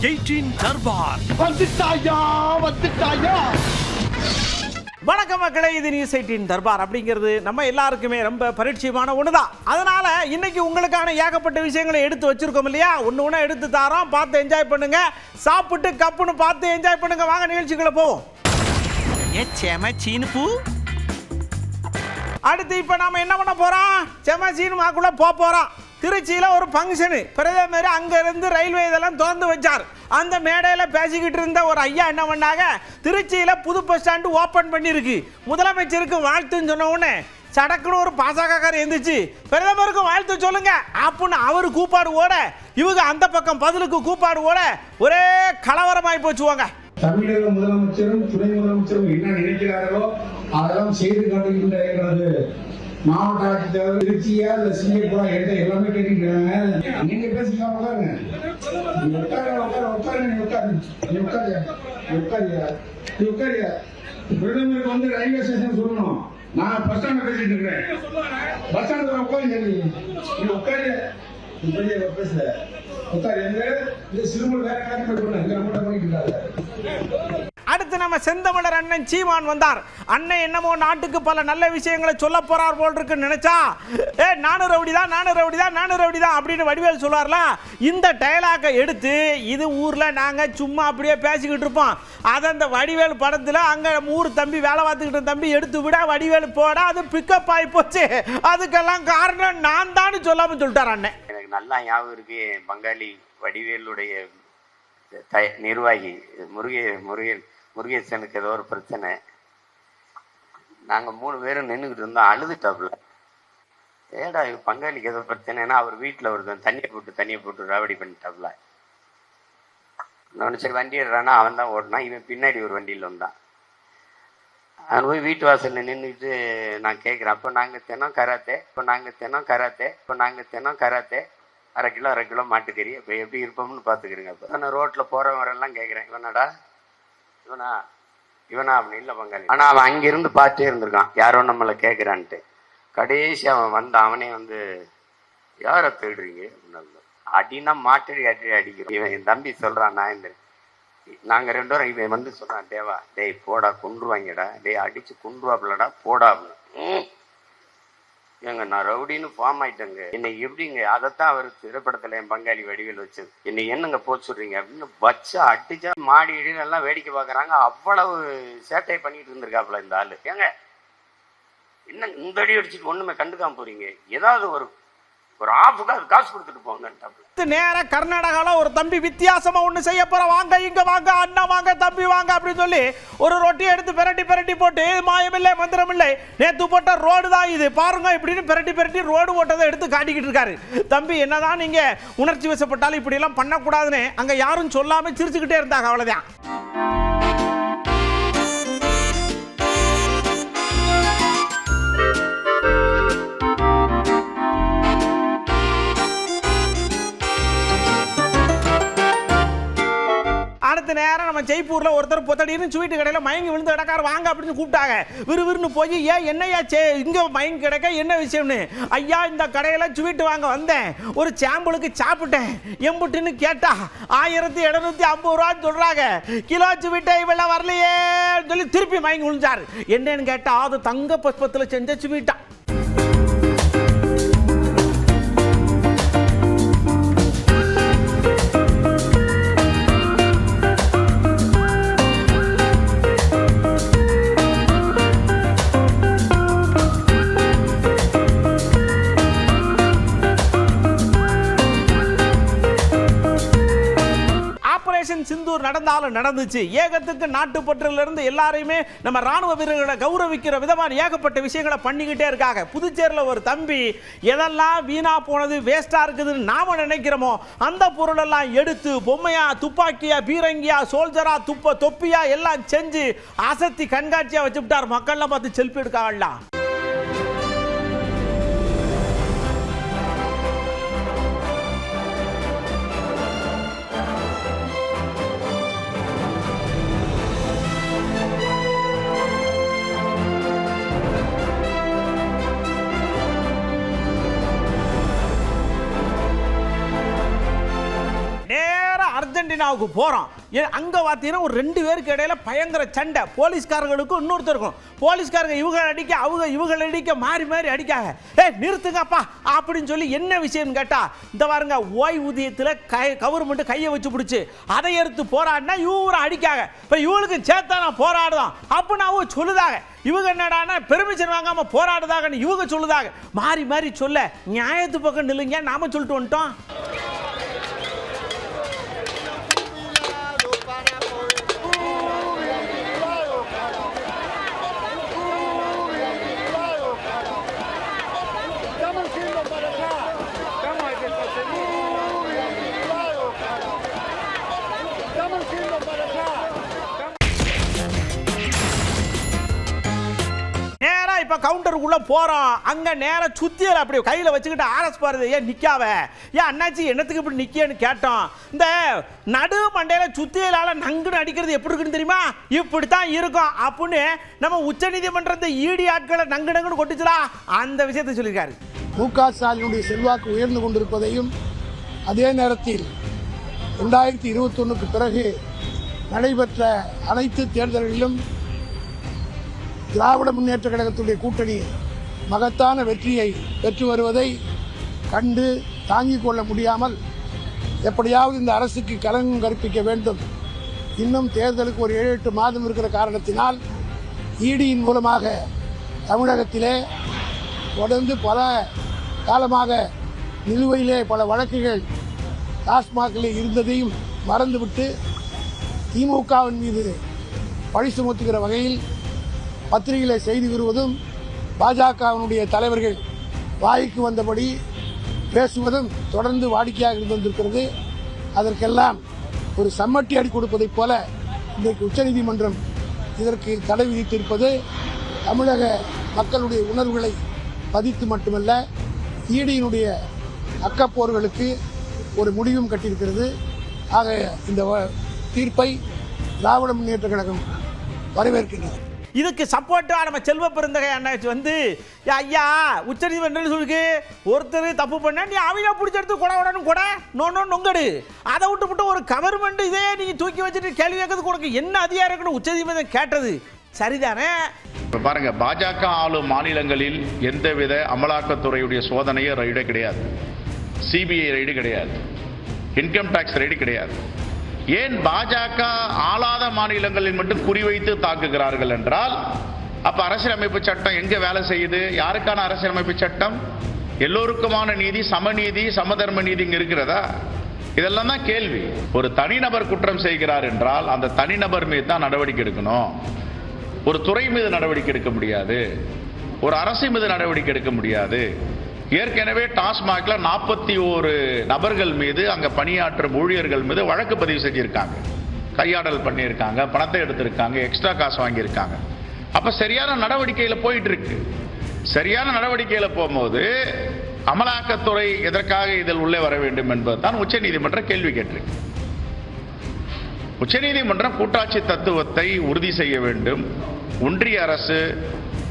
18 தர்பார். வணக்கம் மக்களே, இது நியூஸ் 18 தர்பார். அப்படிங்கிறது நம்ம எல்லாருக்குமே ரொம்ப பரிச்சயமான ஒண்ணுதான். அதனால இன்னைக்கு உங்களுக்கான ஏகப்பட்ட விஷயங்களை எடுத்து வச்சிருக்கோம் இல்லையா? ஒண்ணு எடுத்து தாரோம், பார்த்து என்ஜாய் பண்ணுங்க. சாப்பிட்டு கப்புன்னு பார்த்து என்ஜாய் பண்ணுங்க. வாங்க நிகழ்ச்சிக்குள்ள போவோம். அடுத்து இப்ப நாம என்ன பண்ண போறோம்? செமசீனுமாக்குள்ள போறோம். திருச்சியில் ஒரு ஃபங்க்ஷனு, பிரதமர் அங்கேருந்து ரயில்வே இதெல்லாம் திறந்து வச்சார். அந்த மேடையில் பேசிக்கிட்டு இருந்த ஒரு ஐயா என்ன பண்ணாங்க, திருச்சியில் புது பஸ் ஸ்டாண்டு ஓப்பன் பண்ணியிருக்கு, முதலமைச்சருக்கு வாழ்த்துன்னு சொன்ன உடனே சடக்குன்னு ஒரு பாசகக்காரர் எழுந்துச்சு, பிரதமருக்கு வாழ்த்து சொல்லுங்க அப்படின்னு அவர் கூப்பாடு ஓட, இவங்க அந்த பக்கம் பதிலுக்கு கூப்பாடு ஓட ஒரே கலவரமாய் போச்சுவாங்க. தமிழக முதலமைச்சரும் துணை முதலமைச்சரும் என்ன நினைக்கிறார்களோ அதெல்லாம் செய்து காட்டுகின்றது. மாவட்ட ஆட்சித்தலைவர் திருச்சியா இல்ல சிங்கப்பூரா என்ற எல்லாமே கேட்டுக்கிறாங்க. நீங்க பேசிக்கலாம், பிரதமருக்கு வந்து ரயில்வே ஸ்டேஷன் சொல்லணும். நான் பஸ் ஸ்டாண்ட் பேசிட்டு இருக்கிறேன். பஸ் ஸ்டாண்ட் உட்காரு, நீ உட்காரு, பேசல உட்காரு. இந்த சிறுமல் வேற பண்ணிட்டு. அடுத்து நம்ம செந்தமிழர் அண்ணன் சீமான் வந்தார். அண்ணன் என்னமோ நாட்டுக்கு பல நல்ல விஷயங்களை சொல்ல போறார் போல் இருக்குன்னு நினைச்சா, நானூறு ரவுடிதான் அப்படின்னு வடிவேல் சொல்வார்ல, இந்த டயலாக்கை எடுத்து இது ஊர்ல நாங்க சும்மா அப்படியே பேசிக்கிட்டு இருப்போம். அதை அந்த வடிவேல் படத்துல அங்க ஊர் தம்பி வேலை பார்த்துக்கிட்ட தம்பி எடுத்து விட வடிவேல் போட அது பிக்கப் ஆகி போச்சு. அதுக்கெல்லாம் காரணம் நான் தான் சொல்லாம சொல்லிட்டார் அண்ணன். எனக்கு நல்லா ஞாபகம் இருக்கு, பங்காளி வடிவேலுடைய நிர்வாகி முருகேசனுக்கு ஏதோ ஒரு பிரச்சனை. நாங்கள் 3 பேரும் நின்றுக்கிட்டு இருந்தோம். அழுதுட்டாப்புல, ஏடா பங்காளிக்கு ஏதோ பிரச்சனைனா அவர் வீட்டில் ஒருத்தன் தண்ணியை போட்டு ராவடி பண்ணிட்டாப்புல. நான் சரி வண்டி எடுறானா, அவன் தான் ஓடினான், இவன் பின்னாடி ஒரு வண்டியில் வந்தான். அவன் போய் வீட்டு வாசலில் நின்றுக்கிட்டு நான் கேட்குறேன், அப்போ நாங்கள் தினம் கராத்தே அரை கிலோ மாட்டுக்கறி, இப்போ எப்படி இருப்போம்னு பார்த்துக்கிறேங்க. அப்போ நான் ரோட்டில் போகிறவரெல்லாம் கேட்குறேன், இவனா அப்படின்னு. இல்லை பங்காளி. ஆனால் அவன் அங்கிருந்து பார்த்துட்டே இருந்திருக்கான், யாரோ நம்மளை கேட்குறான்ட்டு. கடைசி அவன் அவனே வந்து யாரை தேடுறீங்க அப்படின்னா மாட்டடி அடிக்கிறோம். இவன் என் தம்பி சொல்கிறான், நாங்கள் 2 பேரும். இவன் வந்து சொல்கிறான், டேய் போடா கொண்டுருவாங்கடா, டேய் அடித்து கொண்டுருவாப்புலடா போடா அப்படின்னு. ஏங்க நான் ரவுடின்னு ஃபார்ம் ஆயிட்டேங்க, என்னை எப்படிங்க? அதைத்தான் அவர் திரைப்படத்தில் என் பங்காளி வடிவேல் வச்சது. என்னை என்னங்க போச்சுடுறீங்க அப்படின்னு வச்சா அடிச்சா மாடி இடினெல்லாம் வேடிக்கை பார்க்குறாங்க. அவ்வளவு சேட்டை பண்ணிட்டு இருந்திருக்காப்புல இந்த ஆளு. ஏங்க என்ன இந்த அடி அடிச்சுட்டு ஒண்ணுமே கண்டுக்காம போறீங்க, ஏதாவது ஒரு ஆஃபுக்கு அது காசு கொடுத்துட்டு போங்கன்ட்டாப்புல. நேர கர்நாடகால ஒரு தம்பி வித்தியாசமா ஒண்ணு செய்ய போற, வாங்க இங்க வாங்க அண்ணா வாங்க தம்பி வாங்க அப்படின்னு சொல்லி ஒரு ரொட்டி எடுத்து பெரட்டி போட்டு, மாயமில்லை மந்திரமில்லை நேத்து போட்ட ரோடு தான் இது பாருங்க இப்படின்னு பெரட்டி ரோடு போட்டதை எடுத்து காட்டிக்கிட்டு இருக்காரு. தம்பி என்னதான் நீங்க உணர்ச்சி வசப்பட்டாலும் இப்படி எல்லாம் பண்ணக்கூடாதுன்னு அங்க யாரும் சொல்லாம சிரிச்சுக்கிட்டே இருந்தாங்க, அவ்வளவுதான். அடுத்த நேரம் நம்ம ஜெய்ப்பூர்ல ஒருத்தர் பொத்தடின்னு ஸ்வீட்டு கடையில் மயங்கி விழுந்து கிடக்காரு, வாங்க அப்படின்னு கூப்பிட்டாங்க. விறுவிறுன்னு போய், என்னையா இங்க மயங்கி கிடக்க என்ன விஷயம்னு, ஐயா இந்த கடையில ஸ்வீட்டு வாங்க வந்தேன், ஒரு சாம்பிளுக்கு சாப்பிட்டேன் எம்புட்டுன்னு கேட்டா 1750 ரூபான்னு சொல்றாங்க. கிலோ ஸ்வீட்டை இவெல்லாம் வரலையே சொல்லி திருப்பி மயங்கி விழுந்தாரு. என்னன்னு கேட்டா அது தங்க புஷ்பத்தில் செஞ்ச ஸ்வீட்டா. சிந்தூர் நடந்தாலும் நடந்துச்சு. ஏகத்துக்கு நாட்டுப்பற்றில இருந்து எல்லாரையுமே நம்ம ராணுவ வீரர்களை கௌரவிக்கிற விதமான ஏகப்பட்ட விஷயங்களை பண்ணிக்கிட்டே இருக்காங்க. புதுச்சேரியில் ஒரு தம்பி எதெல்லாம் வீணா போனது வேஸ்டா இருக்குதுன்னு நாம நினைக்கிறோமோ அந்த பொருள் எல்லாம் எடுத்து பொம்மையா, துப்பாக்கியா, பீரங்கியா, சோல்ஜரா, தொப்பியா எல்லாம் செஞ்சு அசத்தி கண்காட்சியா வச்சுட்டார். மக்கள்லாம் பார்த்து செல்ஃபி எடுக்காங்கல்ல. அர்ஜென்டினாவுக்கு போகிறோம். அங்கே பார்த்தீங்கன்னா ஒரு 2 பேருக்கு இடையில பயங்கர சண்டை. போலீஸ்காரங்களுக்கும் இன்னொருத்தருக்கும். போலீஸ்காரங்க இவங்க அடிக்க இவங்களை அடிக்க மாறி மாறி அடிக்காங்க. நிறுத்துங்கப்பா அப்படின்னு சொல்லி என்ன விஷயம்னு கேட்டால், இந்த பாருங்க ஓய்வூதியத்தில் கவர்மெண்ட் கையை வச்சு பிடிச்சி அதை எடுத்து போராடினா இவரை அடிக்காங்க. இப்போ இவங்களுக்கு சேர்த்தா நான் போராடுதான் அப்படின்னு அவங்க சொல்லுதாங்க. இவங்க என்னடானா பெர்மிஷன் வாங்காம போராடுதாங்கன்னு இவங்க சொல்லுதாங்க. மாறி மாறி சொல்ல நியாயத்து பக்கம் நில்லுங்க, நாம சொல்லிட்டு வந்துட்டோம். இப்ப கவுண்டருக்குள்ள போறோம். அங்க நேர சுத்தியல அப்படி கையில வச்சுக்கிட்டு ஆர்எஸ் பாருது. ஏன் நிக்காவ, ஏன் அண்ணாச்சி என்னத்துக்கு இப்படி நிக்கேன்னு கேட்டோம். இந்த நடு மண்டையில சுத்தியலால நங்குன்னு அடிக்கிறது எப்படி இருக்குன்னு தெரியுமா? இப்படித்தான் இருக்கும் அப்படின்னு நம்ம உச்ச நீதிமன்றத்தை ஈடி ஆட்களை நங்கு நங்குன்னு கொட்டுச்சுடா, அந்த விஷயத்தை சொல்லியிருக்காரு. மு.க. ஸ்டாலினுடைய செல்வாக்கு உயர்ந்து கொண்டிருப்பதையும், அதே நேரத்தில் 2021க்கு பிறகு நடைபெற்ற அனைத்து தேர்தல்களிலும் திராவிட முன்னேற்ற கழகத்துடைய கூட்டணி மகத்தான வெற்றியை பெற்று வருவதை கண்டு தாங்கிக் கொள்ள முடியாமல் எப்படியாவது இந்த அரசுக்கு களங்கம் கற்பிக்க வேண்டும், இன்னும் தேர்தலுக்கு ஒரு 7-8 மாதம் இருக்கிற காரணத்தினால் ஈடியின் மூலமாக தமிழகத்திலே தொடர்ந்து பல காலமாக நிலுவையிலே பல வழக்குகள் டாஸ்மாகிலே இருந்ததையும் மறந்துவிட்டு திமுகவின் மீது பழி சுமத்துகிற வகையில் பத்திரிகைகளை செய்தி வருவதும், பாஜகவினுடைய தலைவர்கள் வாய்க்கு வந்தபடி பேசுவதும் தொடர்ந்து வாடிக்கையாக இருந்து வந்திருக்கிறது. அதற்கெல்லாம் ஒரு சம்மட்டி அடி கொடுப்பதைப் போல இன்றைக்கு உச்சநீதிமன்றம் இதற்கு தடை விதித்திருப்பது தமிழக மக்களுடைய உணர்வுகளை பதித்து மட்டுமல்ல, ஈடியினுடைய அக்கப்போர்களுக்கு ஒரு முடிவும் கட்டியிருக்கிறது. ஆக இந்த தீர்ப்பை திராவிட முன்னேற்ற கழகம் வரவேற்கின்றது. இதுக்கு சப்போர்ட்டா நம்ம செல்வ பெருந்தகை அண்ணாச்சி வந்து, ஐயா உச்சநீதிமன்றம் சொல்லுக்கு ஒருத்தர் தப்பு பண்ண நீ அவங்க பிடிச்செடுத்து கொட நொங்கடு, அதை விட்டு ஒரு கவர்மெண்ட் இதே நீங்க தூக்கி வச்சுட்டு கேள்வி கேட்கறதுக்கு உனக்கு என்ன அதிகாரம் இருக்குன்னு உச்சநீதிமன்றம் கேட்டது சரிதானே? இப்போ பாருங்க, பாஜக ஆளும் மாநிலங்களில் எந்தவித அமலாக்கத்துறையுடைய சோதனையோ ரைடு கிடையாது, சிபிஐ ரைடு கிடையாது, இன்கம் டாக்ஸ் ரைடு கிடையாது. ஏன் பாஜக ஆளாத மாநிலங்களில் மட்டும் குறிவைத்து தாக்குகிறார்கள் என்றால், அப்ப அரசியலமைப்பு சட்டம் எங்க வேலை செய்யுது? யாருக்கான அரசியலமைப்பு சட்டம்? எல்லோருக்குமான நீதி, சமநீதி, சமதர்ம நீதி இங்க இருக்கிறதா? இதெல்லாம் தான் கேள்வி. ஒரு தனிநபர் குற்றம் செய்கிறார் என்றால் அந்த தனிநபர் மீது தான் நடவடிக்கை எடுக்கணும். ஒரு துறை மீது நடவடிக்கை எடுக்க முடியாது, ஒரு அரசு மீது நடவடிக்கை எடுக்க முடியாது. ஏற்கனவே டாஸ்மாக்ல 41 நபர்கள் மீது, அங்க பணியாற்றும் ஊழியர்கள் மீது வழக்கு பதிவு செஞ்சிருக்காங்க, கையாடல் பண்ணியிருக்காங்க, பணத்தை எடுத்திருக்காங்க, எக்ஸ்ட்ரா காசு வாங்கியிருக்காங்க. அப்ப சரியான நடவடிக்கையில போயிட்டு இருக்கு. சரியான நடவடிக்கையில போகும்போது அமலாக்கத்துறை எதற்காக இதில் உள்ளே வர வேண்டும் என்பதுதான் உச்சநீதிமன்றம் கேள்வி கேட்டிருக்கு. உச்சநீதிமன்றம் கூட்டாட்சி தத்துவத்தை உறுதி செய்ய வேண்டும். ஒன்றிய அரசு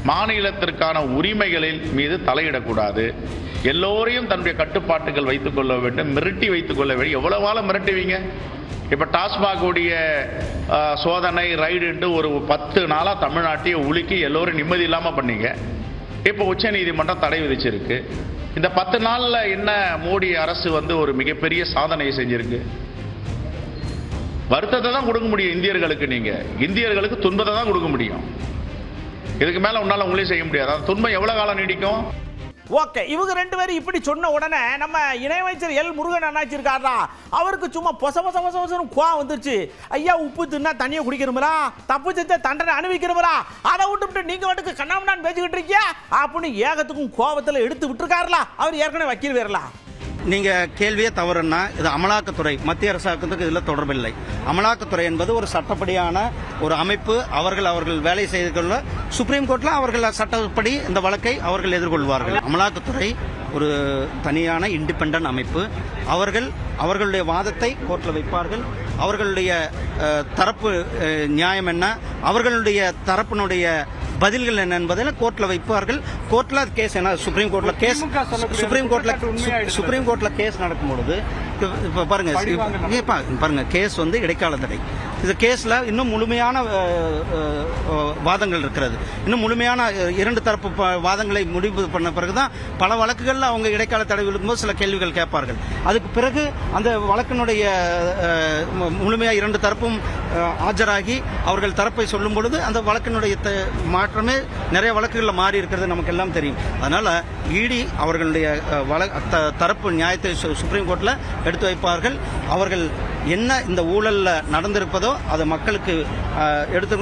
மாநிலத்திற்கான உரிமைகளில் மீது தலையிடக்கூடாது. எல்லோரையும் தன்னுடைய கட்டுப்பாட்டுகள் வைத்துக் கொள்ள வேண்டும், மிரட்டி வைத்துக் கொள்ள வேண்டும். எவ்வளவு மிரட்டுவீங்க? இப்ப டாஸ்மாக் உடைய சோதனை ரைடு ஒரு 10 நாளா தமிழ்நாட்டையே உலுக்கி எல்லோரும் நிம்மதி இல்லாம பண்ணீங்க. இப்ப உச்ச நீதிமன்றம் தடை விதிச்சிருக்கு. இந்த 10 நாள்ல என்ன மோடி அரசு ஒரு மிகப்பெரிய சாதனை செஞ்சிருக்கு? வருத்தத்தை தான் கொடுக்க முடியும் இந்தியர்களுக்கு. நீங்க இந்தியர்களுக்கு துன்பத்தை தான் கொடுக்க முடியும். இதுக்கு மேல உன்னால உங்களே செய்ய முடியாது. அந்த துன்பம் எவ்வளவு காலம் நீடிக்கும்? ஓகே, இவங்க 2 பேரும் இப்படி சொன்ன உடனே நம்ம இணையமைச்சர் எல் முருகன் அண்ணாச்சி இருக்காரா, அவருக்கு சும்மா பொச கோவம் வந்துருச்சு. ஐயா, உப்பு தின்னா தண்ணியை குடிக்கிறோம்ரா, தப்பு செஞ்ச தண்டனை அனுபவிக்கிறோம்ரா, அதை விட்டுவிட்டு நீங்க வாட்டுக்கு கண்ணாமண்ணான்னு பேசிக்கிட்டு இருக்கியா அப்படின்னு ஏகத்துக்கும் கோபத்தில் எடுத்து விட்டுருக்காருல. அவர் ஏற்கனவே வக்கீல் வேறலாம். நீங்க கேள்வியே தவறுன்னா, இது அமலாக்கத்துறை, மத்திய அரசாங்கத்துக்கு இதில் தொடர்பில்லை. அமலாக்கத்துறை என்பது ஒரு சட்டப்படியான ஒரு அமைப்பு. அவர்கள் வேலை செய்து கொள்ள சுப்ரீம் கோர்ட்ல அவர்கள் சட்டப்படி இந்த வழக்கை அவர்கள் எதிர்கொள்வார்கள். அமலாக்கத்துறை ஒரு தனியான இண்டிபெண்டன்ட் அமைப்பு. அவர்களுடைய வாதத்தை கோர்ட்ல வைப்பார்கள். அவர்களுடைய தரப்பு நியாயம் என்ன, அவர்களுடைய தரப்பினுடைய பதில்கள் என்ன என்பதை கோர்ட்ல வைப்பார்கள். கோர்ட்ல கேஸ் என்ன, சுப்ரீம் கோர்ட்ல கேஸ் நடக்கும் பொழுது இப்போ பாருங்க கேஸ் வந்து இடைக்கால தடை. இந்த கேஸ்ல இன்னும் முழுமையான வாதங்கள் இருக்கிறது. இன்னும் முழுமையான இரண்டு தரப்பு வாதங்களை முடிவு பண்ண பிறகுதான் பல வழக்குகளில் அவங்க இடைக்கால தடை விழுக்கும்போது சில கேள்விகள் கேட்பார்கள். அதுக்கு பிறகு அந்த வழக்கினுடைய முழுமையாக இரண்டு தரப்பும் ஆஜராகி அவர்கள் தரப்பை சொல்லும் பொழுது அந்த வழக்கினுடைய மாற்றமே நிறைய வழக்குகளில் மாறி இருக்கிறது நமக்கு எல்லாம் தெரியும். அதனால இடி அவர்களுடைய தரப்பு நியாயத்தை சுப்ரீம் கோர்ட்டில் எடுத்து வைப்பார்கள். அவர்கள் என்ன இந்த ஊழல்ல நடந்திருப்பதோ அது மக்களுக்கு எடுத்து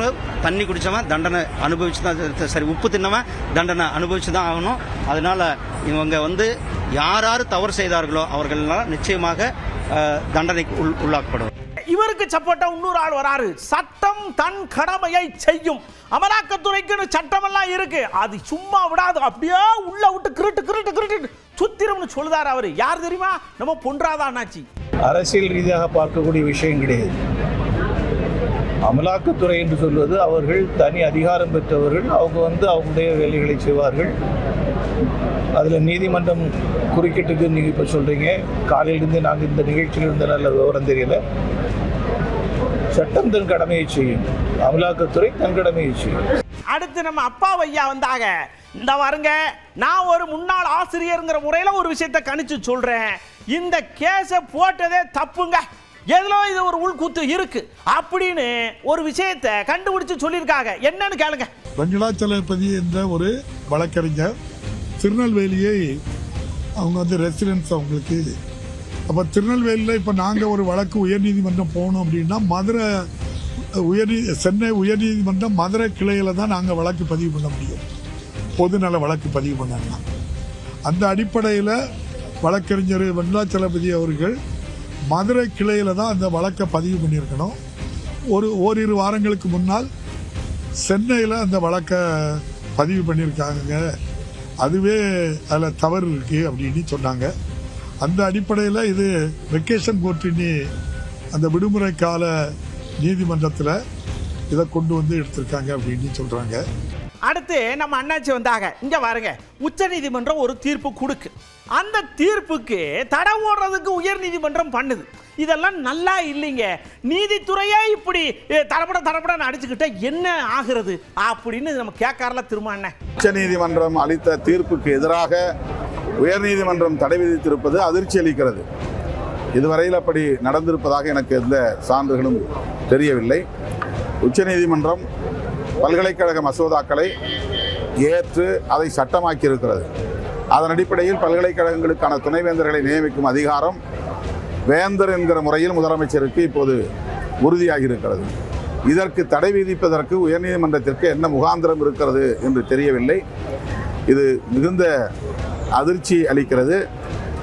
தண்ணி குடிச்சவன் தண்டனை அனுபவிச்சு தான், சரி உப்பு தின்னவன் தண்டனை அனுபவிச்சு தான் ஆகணும். அதனால இவங்க வந்து யார் தவறு செய்தார்களோ அவர்களால் நிச்சயமாக தண்டனைக்கு உள்ளாக்கப்படும். இவருக்கு சப்போர்ட்டா இன்னொரு ஆள் வராரு. சட்டம் தன் கடமையை செய்யும். அமலாக்கத்துறைக்கு சட்டமெல்லாம் இருக்கு, அது சும்மா விடாது, அப்படியே உள்ள விட்டு கிருட்டு கிருட்டு கிருட்டு சுத்திரம்னு சொல்லுதாரு. அவரு யார் தெரியுமா? நம்ம பொன்ராதா அண்ணாச்சி. அரசியல் ரீதியாக பார்க்கக்கூடிய விஷயம் கிடையாது. அமலாக்கத்துறை என்று சொல்வது அவர்கள் தனி அதிகாரம் பெற்றவர்கள். அவங்க வந்து அவங்களுடைய வேலைகளை செய்வார்கள். அதில் நீதிமன்றம் குறுக்கிட்டுக்கு நீங்கள் இப்போ சொல்கிறீங்க. காலையிலிருந்து நாங்கள் இந்த நிகழ்ச்சியில் இருந்த நல்ல விவரம் தெரியல. சட்டம் தன் கடமையை செய்யும், அமலாக்கத்துறை தன் கடமையை செய்யும். அடுத்து நம்ம அப்பா ஐயா வந்தாங்க. இந்த வாருங்க, நான் ஒரு முன்னாள் ஆசிரியருங்கிற முறையில் ஒரு விஷயத்தை கணிச்சு சொல்றேன். இந்த கேஸை போட்டதே தப்புங்க, எதுல இது ஒரு உள்கூத்து இருக்கு அப்படின்னு ஒரு விஷயத்தை கண்டுபிடிச்சு சொல்லியிருக்காங்க. என்னன்னு கேளுங்க. வெங்கடாச்சலபதி என்ற ஒரு வழக்கறிஞர் திருநெல்வேலியை அவங்க வந்து ரெசிடென்ஸ் அவங்களுக்கு. அப்போ திருநெல்வேலியில் இப்போ நாங்கள் ஒரு வழக்கு உயர்நீதிமன்றம் போகணும் அப்படின்னா மதுரை சென்னை உயர்நீதிமன்றம் மதுரை கிளையில் தான் நாங்கள் வழக்கு பதிவு பண்ண முடியும், பொதுநல வழக்கு பதிவு பண்ணாங்கன்னா. அந்த அடிப்படையில் வழக்கறிஞர் வெங்கடாச்சலபதி அவர்கள் மதுரை கிளையில் தான் அந்த வழக்கை பதிவு பண்ணியிருக்கணும். ஓரிரு வாரங்களுக்கு முன்னால் சென்னையில் அந்த வழக்கை பதிவு பண்ணியிருக்காங்க. அதுவே அதில் தவறு இருக்கு அப்படின்னு சொன்னாங்க. அந்த அடிப்படையில் இது வெக்கேஷன் கோர்ட்டினி அந்த விடுமுறை கால நீதிமன்றத்தில் இதை கொண்டு வந்து எடுத்திருக்காங்க அப்படின்னு சொல்றாங்க. அடுத்து நம்ம அண்ணாச்சி வந்தாங்க. இங்க பாருங்க, உச்ச நீதிமன்றம் ஒரு தீர்ப்பு கொடுக்கு. அந்த தீர்ப்புக்கு தடை ஓடுறதுக்கு உயர் நீதிமன்றம் பண்ணுது. இதெல்லாம் நல்லா இல்லைங்க. நீதித்துறையே இப்படி தடப்பட அடிச்சுக்கிட்ட என்ன ஆகிறது அப்படின்னு நம்ம கேட்கறல. திரும்ப அண்ணன், உச்ச நீதிமன்றம் அளித்த தீர்ப்புக்கு எதிராக உயர்நீதிமன்றம் தடை விதித்திருப்பது அதிர்ச்சி அளிக்கிறது. இதுவரையில் அப்படி நடந்திருப்பதாக எனக்கு எந்த சான்றுகளும் தெரியவில்லை. உச்சநீதிமன்றம் பல்கலைக்கழக மசோதாக்களை ஏற்று அதை சட்டமாக்கி இருக்கிறது. அதன் அடிப்படையில் பல்கலைக்கழகங்களுக்கான துணைவேந்தர்களை நியமிக்கும் அதிகாரம் வேந்தர் என்கிற முறையில் முதலமைச்சருக்கு இப்போது உறுதியாகி இருக்கிறது. இதற்கு தடை விதிப்பதற்கு உயர்நீதிமன்றத்திற்கு என்ன முகாந்திரம் இருக்கிறது என்று தெரியவில்லை. இது மிகுந்த அதிர்ச்சி அளிக்கிறது.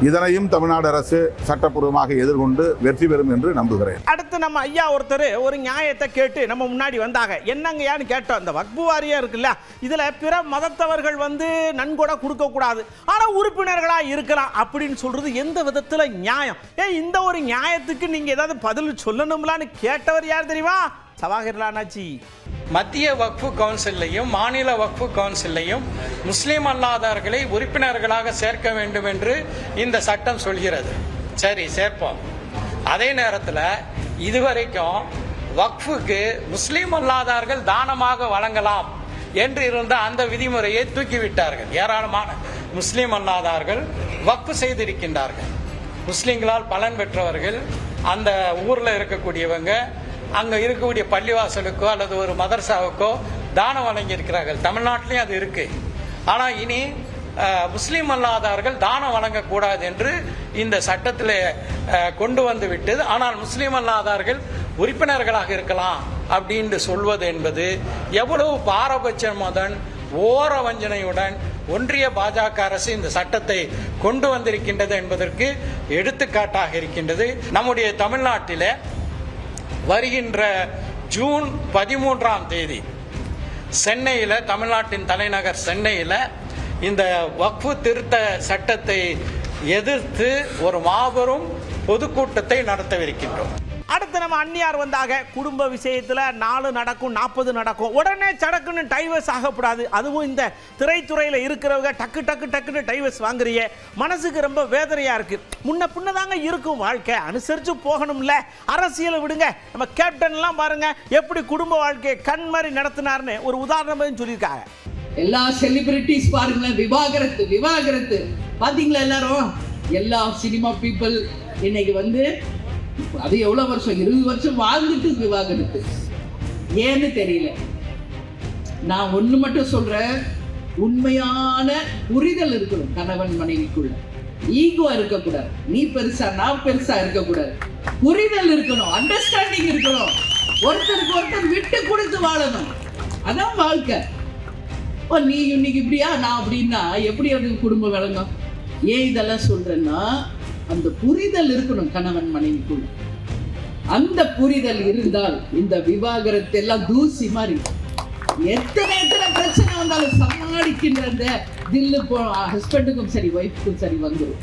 இதனையும் தமிழ்நாடு அரசு சட்டப்பூர்வமாக எதிர்கொண்டு வெற்றி பெறும் என்று நம்புகிறேன். அடுத்து நம்ம ஐயா ஒருத்தர் ஒரு நியாயத்தை கேட்டு நம்ம முன்னாடி வந்தாங்க. என்னங்கயான்னு கேட்டோம். இந்த வக்பு வாரியம் இருக்குல்ல, இதுல பிற மதத்தவர்கள் வந்து நன்கொடை கொடுக்க கூடாது, ஆனா உறுப்பினர்களா இருக்கலாம் அப்படின்னு சொல்றது எந்த விதத்துல நியாயம்? இந்த ஒரு நியாயத்துக்கு நீங்க ஏதாவது பதில் சொல்லணும்லான்னு கேட்டவர் யார் தெரியுமா? சவாகர்லானாச்சி. மத்திய வக்ஃபு கவுன்சிலையும் மாநில வக்ஃபு கவுன்சிலையும் முஸ்லீம் அல்லாதவர்களை உறுப்பினர்களாக சேர்க்க வேண்டும் என்று இந்த சட்டம் சொல்கிறது. சரி, சேர்ப்போம். அதே நேரத்தில் இதுவரைக்கும் வக்ஃபுக்கு முஸ்லீம் அல்லாதவர்கள் தானமாக வழங்கலாம் என்று இருந்த அந்த விதிமுறையை தூக்கிவிட்டார்கள். ஏராளமான முஸ்லீம் அல்லாதவர்கள் வக்ஃபு செய்திருக்கின்றார்கள். முஸ்லீம்களால் பலன் பெற்றவர்கள் அந்த ஊரில் இருக்கக்கூடியவங்க அங்கே இருக்கக்கூடிய பள்ளிவாசலுக்கோ அல்லது ஒரு மதரசாவுக்கோ தானம் வழங்கியிருக்கிறார்கள். தமிழ்நாட்டிலையும் அது இருக்கு. ஆனால் இனி முஸ்லீம் அல்லாதவர்கள் தானம் வழங்கக்கூடாது என்று இந்த சட்டத்தில் கொண்டு வந்து விட்டது. ஆனால் முஸ்லீம் அல்லாதவர்கள் உறுப்பினர்களாக இருக்கலாம் அப்படின்னு சொல்வது என்பது எவ்வளவு பாரபட்சமுடன் ஓர வஞ்சனையுடன் ஒன்றிய பாஜக அரசு இந்த சட்டத்தை கொண்டு வந்திருக்கின்றது என்பதற்கு எடுத்துக்காட்டாக இருக்கின்றது. நம்முடைய தமிழ்நாட்டில் வருகின்ற ஜூன் 13ஆம் தேதி சென்னையில், தமிழ்நாட்டின் தலைநகர் சென்னையில் இந்த வக்ஃபு திருத்த சட்டத்தை எதிர்த்து ஒரு மாபெரும் பொதுக்கூட்டத்தை நடத்தவிருக்கின்றோம். அடுத்து நம்ம அந்நியார் வந்தாக. குடும்ப விஷயத்துல 4 நடக்கும் 40 நடக்கும், உடனே சடக்குன்னு டைவர்ஸ் ஆகக்கூடாது. அதுவும் இந்த திரைத்துறையில இருக்கிறவங்க டக்குன்னு டைவர்ஸ் வாங்குறியே, மனசுக்கு ரொம்ப வேதனையா இருக்கு. முன்ன பின்னதாங்க இருக்கும் வாழ்க்கை, அனுசரிச்சு போகணும்ல. அரசியலை விடுங்க, நம்ம கேப்டன் எல்லாம் பாருங்க எப்படி குடும்ப வாழ்க்கையை கண் மாதிரி நடத்தினார்னு ஒரு உதாரணம் சொல்லியிருக்காங்க. எல்லா செலிபிரிட்டிஸ் பாருங்களேன், விவாகரத்து பாத்தீங்களா? எல்லாரும் எல்லா சினிமா பீப்புள் இன்னைக்கு வந்து அது எவ்வளவு வருஷம், 20 வருஷம் வாழ்ந்துட்டு விவாகரத்து. ஏன்னு தெரியல. நான் ஒண்ணு மட்டும் சொல்றேன், உண்மையான புரிதல் இருக்கணும் கணவன் மனைவிக்குள்ள. ஈகோ இருக்கக்கூடாது, நீ பெருசா நான் பெருசா இருக்கக்கூடாது. புரிதல் இருக்கணும், அண்டர்ஸ்டாண்டிங் இருக்கணும், ஒருத்தருக்கு ஒருத்தர் விட்டு கொடுத்து வாழணும். அதான் வாழ்க்கை. நீ இன்னைக்கு இப்படியா நான் அப்படின்னா எப்படி அது குடும்பம் விளங்கும்? ஏன் இதெல்லாம் சொல்றேன்னா, அந்த புரிதல் இருக்கணும் கணவன் மனைவிக்குள்ள. அந்த புரிதல் இருந்தால் இந்த விவாகரத்து எல்லாம் தூசி மாதிரி. எத்தனை பிரச்சனை வந்தாலும் சமாளிக்கின்ற அந்த தில்லு ஹஸ்பண்டுக்கும் சரி ஒய்ஃப்க்கும் சரி வந்துடும்.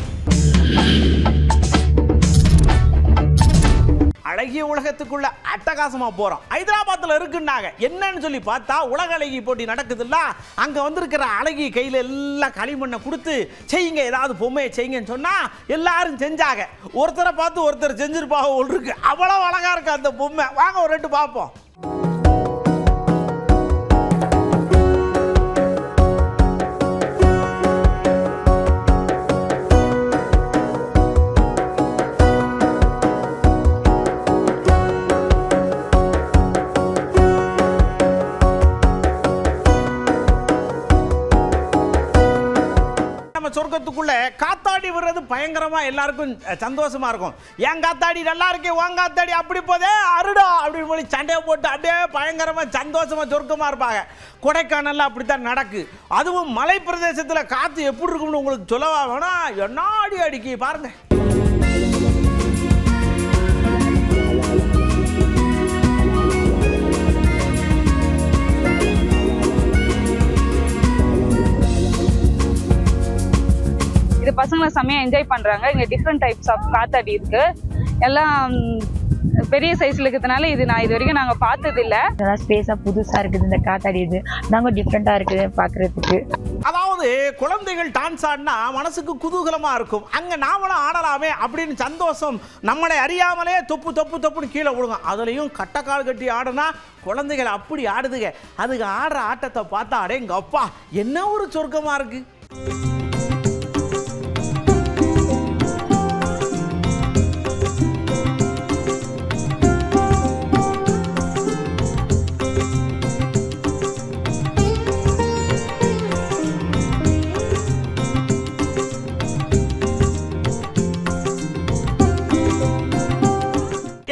அழகிய உலகத்துக்குள்ள அட்டகாசமா போறோம். ஹைதராபாத்ல இருக்குன்னாங்க. என்னன்னு சொல்லி பார்த்தா உலக அழகி போட்டி நடக்குதுல்ல, அங்க வந்திருக்கிற அழகி கையில எல்லாம் களிமண்ணை கொடுத்து செய்யுங்க, ஏதாவது பொம்மையை செய்யுங்கன்னு சொன்னா எல்லாரும் செஞ்சாங்க. ஒருத்தரை பார்த்து ஒருத்தர் செஞ்சிருப்பாங்க ஒன்று இருக்கு. அவ்வளவு அழகா இருக்கு அந்த பொம்மை. வாங்க ஒரு 2 பார்ப்போம். சொர்க்கத்துக்குள்ள காத்தாடி விடுறது பயங்கரமா எல்லாருக்கும் சந்தோஷமா இருக்கும். ஏன் காத்தாடி நல்லா இருக்கே, வாங்க காத்தாடி அப்படி போதே அருடா அப்படின்னு சொல்லி சண்டையை போட்டு அப்படியே பயங்கரமா சந்தோஷமா சொர்க்கமா இருப்பாங்க. கொடைக்கானல்ல அப்படித்தான் நடக்கு. அதுவும் மலை பிரதேசத்துல காத்து எப்படி இருக்கும்னு உங்களுக்கு சொல்லவா வேணாம். என்னாடி அடிக்கி பாருங்க. இது பசங்களை செம்மையா என்ஜாய் பண்றாங்க. இங்க டிஃப்ரெண்ட் டைப்ஸ் ஆஃப் காத்தாடி இருக்கு. எல்லாம் பெரிய சைஸ்ல இருக்கிறதுனால இது வரைக்கும் நாங்க பார்த்தது இல்ல. ஸ்பேஸா புதுசா இருக்குது இந்த காத்தாடி. இது நாங்க டிஃப்ரெண்டா இருக்குது பாக்குறதுக்கு. அதாவது குழந்தைகள் டான்ஸ் ஆடினா மனசுக்கு குதூகலமா இருக்கும். அங்க நாமளும் ஆடலாமே அப்படின்னு சந்தோஷம் நம்மளை அறியாமலே தொப்புன்னு கீழே விடுங்க. அதுலயும் கட்டக்கால் கட்டி ஆடுனா குழந்தைகள் அப்படி ஆடுதுங்க. அதுக்கு ஆடுற ஆட்டத்தை பார்த்தா அடே எங்க அப்பா என்ன ஒரு சொர்க்கமா இருக்கு.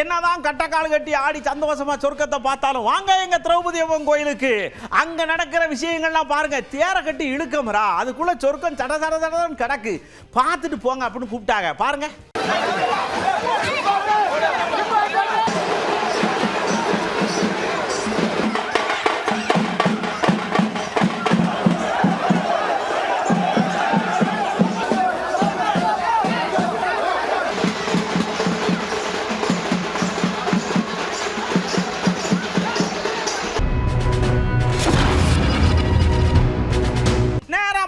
என்னதான் கட்டக்கால் கட்டி ஆடி சந்தோஷமா சொர்க்கத்தை பார்த்தாலும் வாங்க எங்க திரௌபதி அம்மன் கோயிலுக்கு. அங்க நடக்கிற விஷயங்கள்லாம் பாருங்க. தேர கட்டி இழுக்கமரா, அதுக்குள்ள சொர்க்கம் சடன்னு கிடக்கு. பார்த்துட்டு போங்க அப்படின்னு கூப்பிட்டாங்க பாருங்க.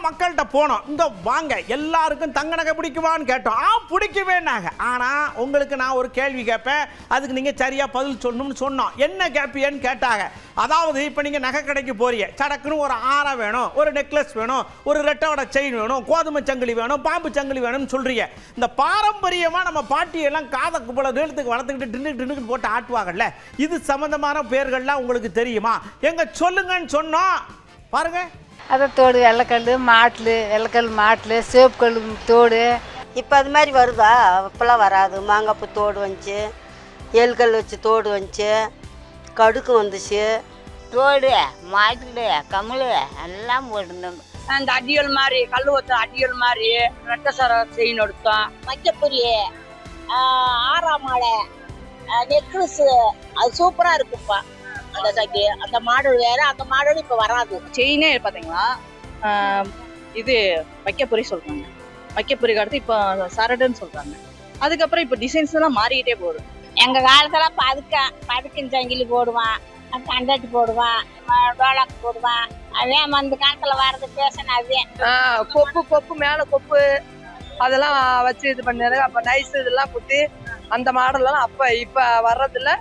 மக்கள்கிட்ட போனோம், இங்க வாங்க எல்லாருக்கும் தங்க நகை பிடிக்குமான்னு கேட்டோம். பிடிக்குவேன்னாங்க. ஆனா உங்களுக்கு நான் ஒரு கேள்வி கேட்பேன், அதுக்கு நீங்க சரியா பதில் சொல்லணும்னு சொன்னோம். என்ன கேட்பியன்னு கேட்டாங்க. அதாவது இப்ப நீங்க நகை கடைக்கு போறீங்க, சடக்குன்னு ஒரு ஆரம் வேணும், ஒரு நெக்லஸ் வேணும், ஒரு ரெட்டோட செயின் வேணும், கோதுமை சங்கிலி வேணும், பாம்பு சங்கிலி வேணும்னு சொல்றீங்க. இந்த பாரம்பரியமா நம்ம பாட்டியெல்லாம் காதக்கு போல நீளத்துக்கு வளர்த்துக்கிட்டு டின்னு போட்டு ஆட்டுவாங்கல்ல, இது சம்பந்தமான பேர்கள்லாம் உங்களுக்கு தெரியுமா? எங்க சொல்லுங்கன்னு சொன்னோம். பாருங்க, அதை தோடு வெள்ளைக்கல் மாட்டில் சேப்புக்கல் தோடு. இப்போ அது மாதிரி வருதா? இப்போலாம் வராது. மாங்காய்ப்பு தோடு வந்துச்சு, ஏல்கல் வச்சு தோடு வந்துச்சு, கடுக்கு வந்துச்சு. தோடு மாட்டுக்கிடு கம்மல் எல்லாம் போட்டுருந்தோம். அந்த அடியல் மாதிரி கல் ஒத்த அடியல் மாதிரி ரெட்ட சர செயின் எடுத்தோம். மஞ்சப்பொரி, ஆறாமாலை, நெக்லஸ், அது சூப்பராக இருக்குப்பா. அந்த சங்கி அந்த மாடல் வேற, அந்த மாடல் இப்போ வராது. செயினே பார்த்தீங்களா, இது வைக்கப்பொறி சொல்றாங்க. வைக்கப்பொறிக்கு அடுத்து இப்போ சரடுன்னு சொல்றாங்க. அதுக்கப்புறம் இப்போ டிசைன்ஸ் எல்லாம் மாறிக்கிட்டே போகுது. எங்க காலத்துல பதுக்கின் சங்கிலி போடுவான், கண்டாட்டி போடுவான், டோலாக்கு போடுவான். அதே அந்த காலத்துல வர்றது பேசணும். அதே கொப்பு மேல கொப்பு அதெல்லாம் வச்சு இது பண்ணாரு. அப்ப நைஸ் இதெல்லாம் குத்தி அந்த மாடல்லாம் இப்ப வர்றதில்ல.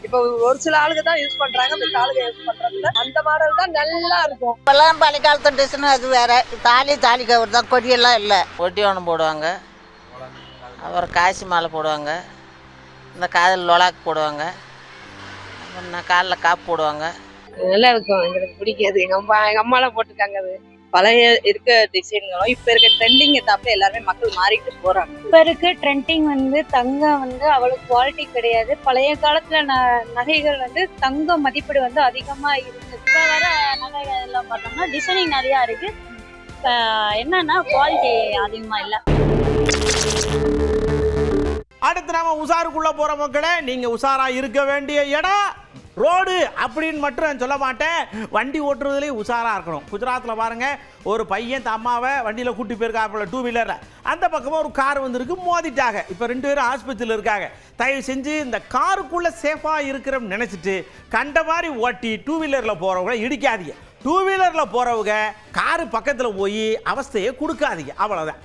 இப்ப ஒரு சில ஆளுங்க தான் யூஸ் பண்றாங்க, இந்த ஆளுங்க யூஸ் பண்றதில்ல. அந்த மாடல் தான் நல்லா இருக்கும். இப்பெல்லாம் பழைய காலத்து ட்ரெஸ்ஸுன்னு அது வேற. தாலி கவர் தான், கொடியெல்லாம் இல்லை. ஒட்டியானம் போடுவாங்க, அப்புறம் காசி மாலை போடுவாங்க, இந்த காதில் லொலாக்கு போடுவாங்க, அப்புறம் காலில் காப்பு போடுவாங்க. நல்லா இருக்கும், எங்களுக்கு பிடிக்காது. எங்க அம்மாலாம் போட்டுருக்காங்க. அது பழைய இருக்க டிசைன்களும் இப்ப இருக்க ட்ரெண்டிங் தப்ப எல்லாருமே மக்கள் மாறிட்டு போறாங்க. இப்ப இருக்க ட்ரெண்டிங் தங்கம் அவ்வளவு குவாலிட்டி கிடையாது. பழைய காலத்துல நகைகள் தங்கம் மதிப்பீடு அதிகமா இருக்கு. இப்ப வர நகைகள் எல்லாம் பார்த்தோம்னா டிசைனிங் நிறைய இருக்கு. என்னன்னா குவாலிட்டி அதிகமா இல்ல. அடுத்து நாம உஷாருக்குள்ள போற மக்களே, நீங்க உஷாரா இருக்க வேண்டிய இடம் ரோடு அப்படின்னு மட்டும் நான் சொல்ல மாட்டேன். வண்டி ஓட்டுறதுலேயே உஷாரா இருக்கணும். குஜராத்தில் பாருங்க, ஒரு பையன் அம்மாவை வண்டியில் கூட்டி போயிருக்காப்புல 2 வீலரில். அந்த பக்கமாக ஒரு கார் வந்திருக்கு, மோதிட்டாங்க. இப்போ 2 பேரும் ஆஸ்பத்திரியில் இருக்காங்க. தயவு செஞ்சு இந்த காருக்குள்ளே சேஃபாக இருக்கிறோம்னு நினச்சிட்டு கண்ட மாதிரி ஓட்டி 2 வீலரில் போகிறவங்க இடிக்காதீங்க. 2 வீலரில் போகிறவங்க காரு பக்கத்தில் போய் அவஸ்தையை கொடுக்காதீங்க. அவ்வளோதான்.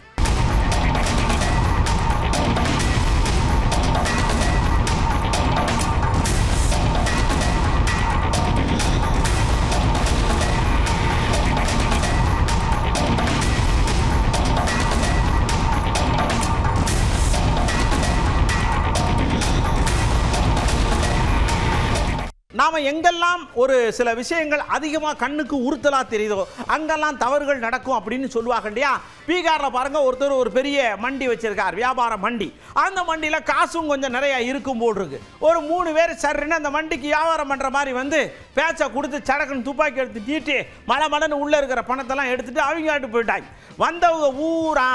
நாம் எங்கெல்லாம் ஒரு சில விஷயங்கள் அதிகமாக கண்ணுக்கு உறுத்தலாக தெரியுதோ அங்கெல்லாம் தவறுகள் நடக்கும் அப்படின்னு சொல்லுவாங்க இல்லையா. பீகாரில் பாருங்கள், ஒருத்தர் ஒரு பெரிய மண்டி வச்சிருக்கார், வியாபார மண்டி. அந்த மண்டியில் காசும் கொஞ்சம் நிறையா இருக்கும் போல் இருக்கு. ஒரு 3 பேர் சர்ன்னு அந்த மண்டிக்கு வியாபாரம் பண்ணுற மாதிரி பேச்சை கொடுத்து சடக்குன்னு துப்பாக்கி எடுத்து நீட்டி மடன்னு உள்ளே இருக்கிற பணத்தெல்லாம் எடுத்துகிட்டு அவங்க போயிட்டாங்க. வந்தவங்க ஊரா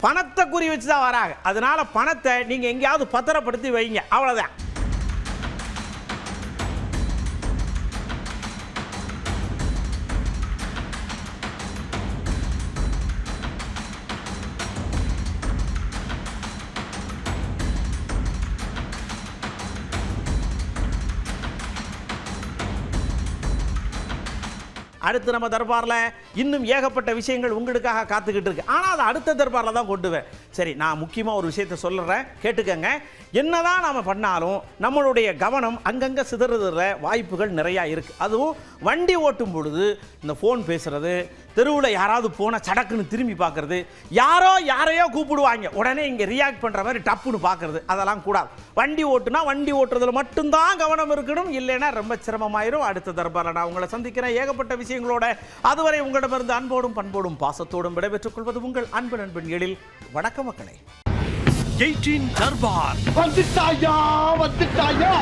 பணத்தை குறி வச்சு தான் வராங்க. அதனால பணத்தை நீங்கள் எங்கேயாவது பத்திரப்படுத்தி வைங்க. அவ்வளோதான். அடுத்து நம்ம தர்பாரில் இன்னும் ஏகப்பட்ட விஷயங்கள் உங்களுக்காக காத்துக்கிட்டு இருக்கு. ஆனால் அது அடுத்த தர்பாரில் தான் கொண்டுவேன். சரி, நான் முக்கியமாக ஒரு விஷயத்தை சொல்லுறேன், கேட்டுக்கங்க. என்னதான் நாம் பண்ணாலும் நம்மளுடைய கவனம் அங்கங்கே சிதறதுல வாய்ப்புகள் நிறையா இருக்குது. அதுவும் வண்டி ஓட்டும் பொழுது இந்த ஃபோன் பேசுகிறது, தெருவில் யாராவது போனால் சடக்குன்னு திரும்பி பார்க்குறது, யாரையோ கூப்பிடுவாங்க உடனே இங்கே ரியாக்ட் பண்ணுற மாதிரி டப்புன்னு பார்க்குறது, அதெல்லாம் கூடாது. வண்டி ஓட்டுனா வண்டி ஓட்டுறதுல மட்டும்தான் கவனம் இருக்கணும், இல்லைன்னா ரொம்ப சிரமமாயிரும். அடுத்த தர்பாரில் நான் உங்களை சந்திக்கிறேன் ஏகப்பட்ட விஷயங்களோட. அதுவரை உங்களிடமிருந்து அன்போடும் பண்போடும் பாசத்தோடும் விடைபெற்றுக் கொள்வது உங்கள் அன்பு நண்பன் எழில். வணக்கம் மக்களே. 18 தர்பார் வந்துட்டாயா.